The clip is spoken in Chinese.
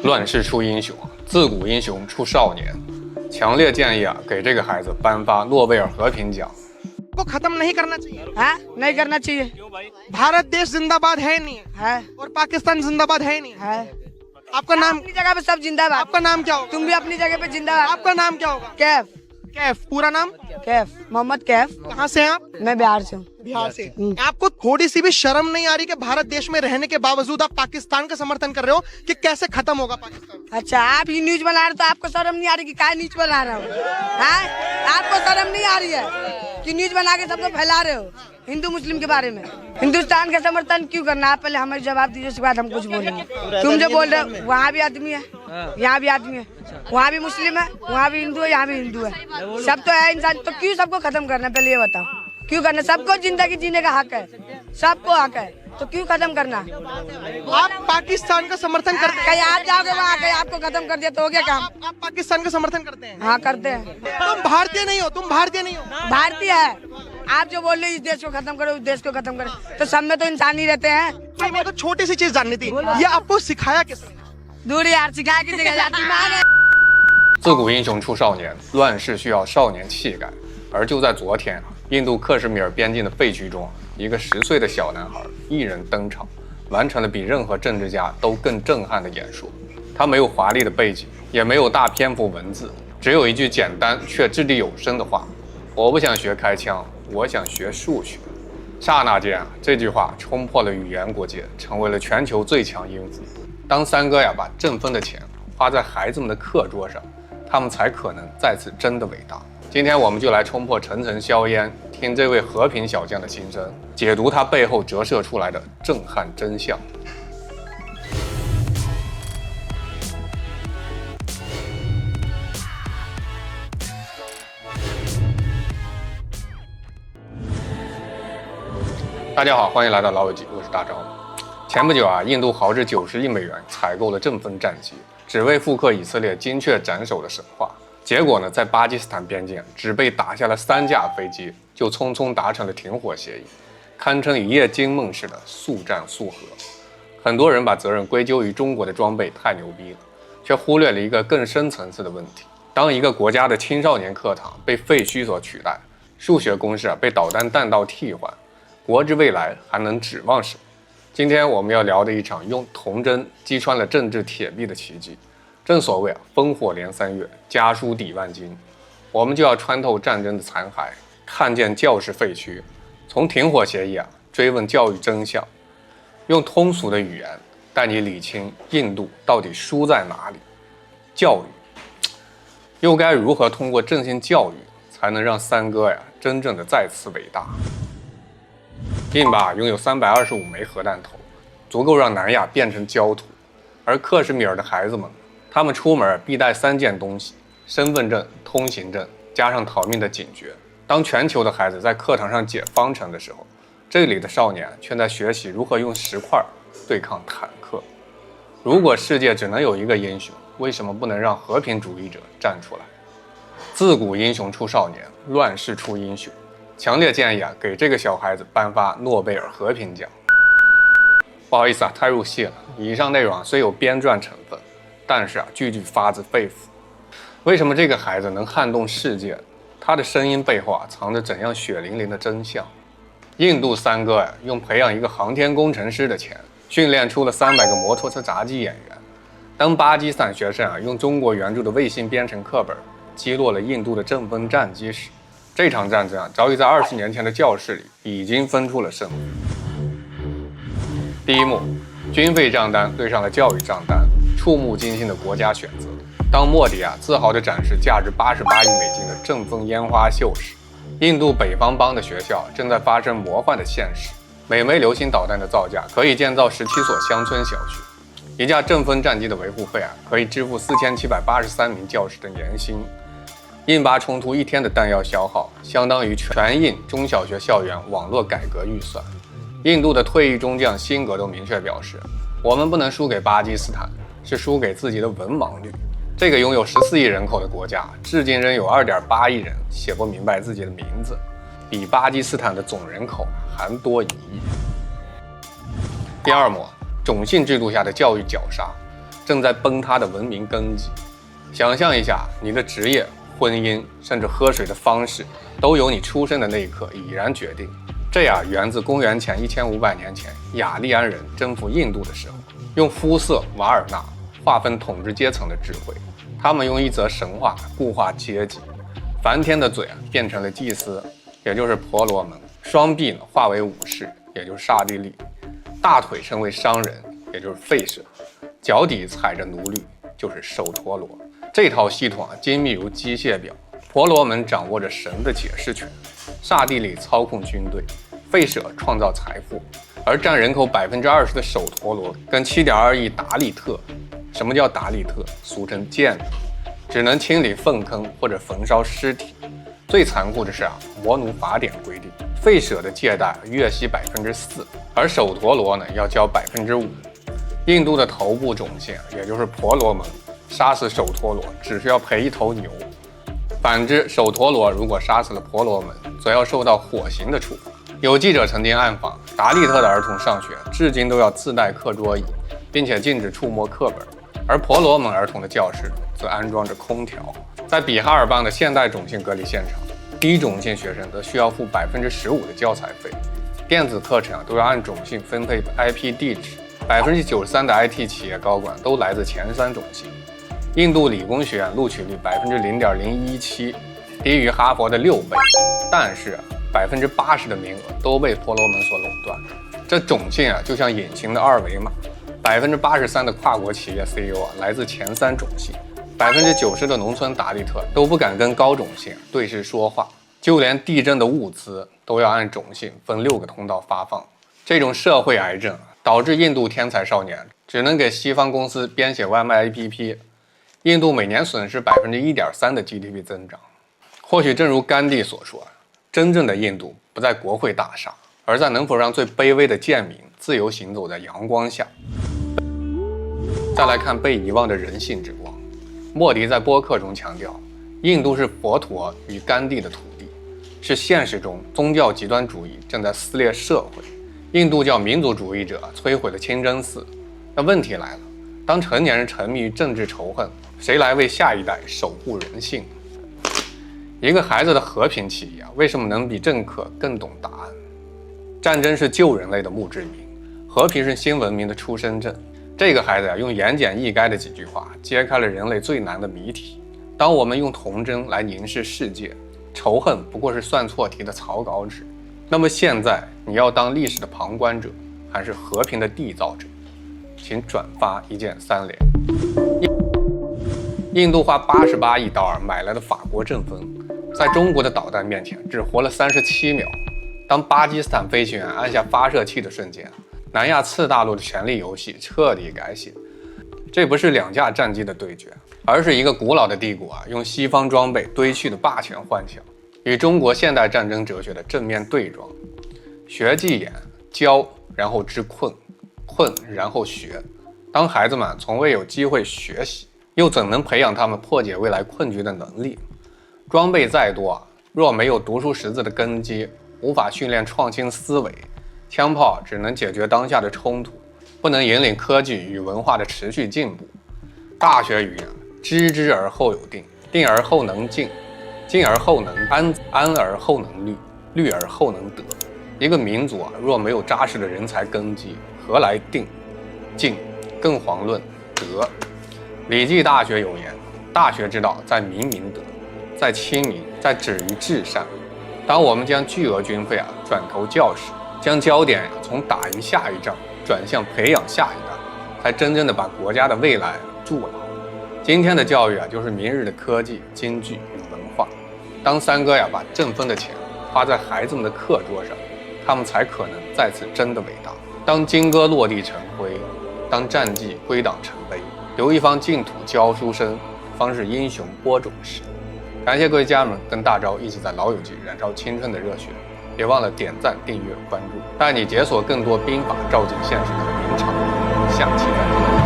乱世出英雄，自古英雄出少年。强烈建议给这个孩子颁发诺贝尔和平奖。 को खत्म नहीं करना चाहिए। हाँ नहीं करना चाहिए। भारत देश जिंदाबाद है नहीं है और पाकिस्तान जिंदाबाद है नहीं। है आपका नाम, अपनी जगह पे सब जिंदाबाद। आपका नाम क्या होगा? तुम भी अपनी जगह पे जिंदाबाद। आपका नाम क्या होगा? कैफ। कैफ, पूरा नाम? कैफ मोहम्मद कैफ। कहाँ से हैं आप? मैं बिहार से हूँ। बिहार से। आपको थोड़ी सी भी शर्म नहीं आ रही कि भारत देश में रहने के बावजूद आप पाकिस्तान का समर्थन कर रहे हो कि कैसे खत्म होगा पाकिस्तान? अच्छा आप ही न्यूज बना रहे हो तो आपको शर्म नहीं आ रही कि क्या न्यूज बना रहे हो? हाँ आपको शर्म नहीं आ रही है कि न्यूज बना के सबको फैला रहे हो हिंदू मुस्लिम के बारे में? हिंदुस्तान का समर्थन क्यों करना? आप पहले हमें जवाब दीजिए, उसके बाद हम कुछ बोलेंगे। तुम जो बोल रहे हो वहाँ भी आदमी है, यहाँ भी आदमी है, वहाँ भी मुस्लिम है, वहाँ भी हिंदू है, यहाँ भी हिंदू है, सब तो है इंसान। तो क्यों सबको खत्म करना? पहले ये बताओ क्यों करना? सबको जिंदगी जीने का हक है, सबको हक है, तो क्यों खत्म करना? आप पाकिस्तान का समर्थन करते हैं? कहीं आप जाओगे वहाँ, कहीं आपको खत्म कर दिया तो हो गया काम? आप पाकिस्तान का समर्थन करते हैं? हाँ करते हैं। तुम भारतीय नहीं हो, तुम भारतीय नहीं हो। भारतीय है। आप जो बोल रहे हो इस देश को खत्म करो, उस देश को खत्म करो, तो सब में तो इंसान ही रहते हैं। भाई मेरे को छोटी सी चीज जाननी थी, ये आपको सिखाया किसने? दूर यार सिखाया किसी का दिमाग है।自古英雄出少年，乱世需要少年气概。而就在昨天，印度克什米尔边境的废墟中，一个10岁的小男孩一人登场，完成了比任何政治家都更震撼的演说。他没有华丽的背景，也没有大篇幅文字，只有一句简单却掷地有声的话：“我不想学开枪，我想学数学。”刹那间，这句话冲破了语言国界，成为了全球最强音符。当三哥把挣分的钱花在孩子们的课桌上，他们才可能再次真的伟大。今天我们就来冲破层层硝烟，听这位和平小将的心声，解读他背后折射出来的震撼真相。大家好，欢迎来到老友记，我是大钊。前不久印度豪掷90亿美元采购了阵风战机，只为复刻以色列精确斩首的神话。结果呢，在巴基斯坦边境只被打下了3架飞机，就匆匆达成了停火协议，堪称一夜惊梦式的速战速和。很多人把责任归咎于中国的装备太牛逼了，却忽略了一个更深层次的问题：当一个国家的青少年课堂被废墟所取代，数学公式被导弹弹道替换，国之未来还能指望什么？今天我们要聊的一场用童真击穿了政治铁壁的奇迹。正所谓烽火连3月，家书抵万金。我们就要穿透战争的残骸，看见教室废墟，从停火协议追问教育真相，用通俗的语言带你理清印度到底输在哪里，教育又该如何通过振兴教育才能让三哥真正的再次伟大。印巴拥有325枚核弹头，足够让南亚变成焦土，而克什米尔的孩子们，他们出门必带3件东西：身份证、通行证，加上逃命的警觉。当全球的孩子在课堂上解方程的时候，这里的少年却在学习如何用石块对抗坦克。如果世界只能有一个英雄，为什么不能让和平主义者站出来？自古英雄出少年，乱世出英雄。强烈建议给这个小孩子颁发诺贝尔和平奖。不好意思太入戏了，以上内容虽有编撰成分，但是句句发自肺腑。为什么这个孩子能撼动世界？他的声音背后藏着怎样血淋淋的真相？印度三哥用培养一个航天工程师的钱，训练出了300个摩托车杂技演员。当巴基斯坦学生用中国原著的卫星编程课本击落了印度的阵风战机时，这场战争早已在20年前的教室里已经分出了胜负。第一幕，军费账单对上了教育账单，触目惊心的国家选择。当莫迪自豪地展示价值88亿美金的阵风烟花秀时，印度北方邦的学校正在发生魔幻的现实。每枚流星导弹的造价可以建造17所乡村小学，一架阵风战机的维护费可以支付4783名教师的年薪。印巴冲突1天的弹药消耗，相当于全印中小学校园网络改革预算。印度的退役中将辛格都明确表示，我们不能输给巴基斯坦，是输给自己的文盲率。这个拥有14亿人口的国家，至今仍有2.8亿人写不明白自己的名字，比巴基斯坦的总人口还多1亿。第二幕，种姓制度下的教育绞杀。正在崩塌的文明根基。想象一下，你的职业、婚姻，甚至喝水的方式，都由你出生的那一刻已然决定。这源自公元前1500年前雅利安人征服印度的时候，用肤色瓦尔纳划分统治阶层的智慧。他们用一则神话固化阶级。梵天的嘴变成了祭司，也就是婆罗门；双臂化为武士，也就是刹帝利；大腿成为商人，也就是吠舍；脚底踩着奴隶，就是首陀罗。这套系统精密如机械表。婆罗门掌握着神的解释权，刹帝利操控军队，吠舍创造财富，而占人口20%的首陀罗跟7.2亿达利特。什么叫达利特？俗称贱民，只能清理粪坑或者焚烧尸体。最残酷的是摩奴法典规定，吠舍的借贷月息4%，而首陀罗呢要交5%。印度的头部种姓，也就是婆罗门，杀死首陀罗只需要赔一头牛。反之，首陀罗如果杀死了婆罗门，则要受到火刑的处罚。有记者曾经暗访，达利特的儿童上学至今都要自带课桌椅，并且禁止触摸课本，而婆罗门儿童的教室则安装着空调。在比哈尔邦的现代种姓隔离现场，低种姓学生则需要付15%的教材费，电子课程都要按种姓分配 IP 地址。93%的 IT 企业高管都来自前3种姓。印度理工学院录取率0.017%，低于哈佛的6倍，但是80%的名额都被婆罗门所垄断。这种姓就像隐形的二维码。83%的跨国企业 CEO 来自前3种姓，90%的农村达利特都不敢跟高种姓对视说话，就连地震的物资都要按种姓分6个通道发放。这种社会癌症导致印度天才少年只能给西方公司编写外卖 APP。印度每年损失1.3%的 GDP 增长。或许正如甘地所说，真正的印度不在国会大厦，而在能否让最卑微的贱民自由行走在阳光下。再来看被遗忘的人性之光。莫迪在播客中强调，印度是佛陀与甘地的土地，是现实中宗教极端主义正在撕裂社会。印度教民族主义者摧毁了清真寺。那问题来了，当成年人沉迷于政治仇恨，谁来为下一代守护人性？一个孩子的和平起义为什么能比政客更懂答案？战争是救人类的墓志铭，和平是新文明的出生证。这个孩子用言简意赅的几句话揭开了人类最难的谜题。当我们用童真来凝视世界，仇恨不过是算错题的草稿纸。那么现在你要当历史的旁观者，还是和平的缔造者？请转发1键3连。印度花88亿刀买来的法国阵风，在中国的导弹面前只活了37秒。当巴基斯坦飞行员按下发射器的瞬间，南亚次大陆的权力游戏彻底改写。这不是2架战机的对决，而是一个古老的帝国用西方装备堆砌的霸权幻想，与中国现代战争哲学的正面对撞。学技演，教然后知困，困然后学。当孩子们从未有机会学习，又怎能培养他们破解未来困局的能力？装备再多，若没有读书识字的根基，无法训练创新思维。枪炮只能解决当下的冲突，不能引领科技与文化的持续进步。大学语言，知之而后有定，定而后能静，静而后能安，安而后能虑，虑而后能得。一个民族若没有扎实的人才根基，何来定、静？更遑论德。礼记大学有言：大学之道，在明明德，在亲民，在止于至善。当我们将巨额军费转投教室，将焦点从打赢下一仗转向培养下一代，才真正的把国家的未来筑牢。今天的教育就是明日的科技、经济与文化。当三哥把振奋的钱花在孩子们的课桌上，他们才可能再次真的伟大。当金戈落地成灰，当战绩归党成碑，留一方净土教书生，方是英雄播种时。感谢各位家人们跟大钊一起在老友记燃烧青春的热血，别忘了点赞、订阅、关注，带你解锁更多兵法照进现实的明朝。下期再见。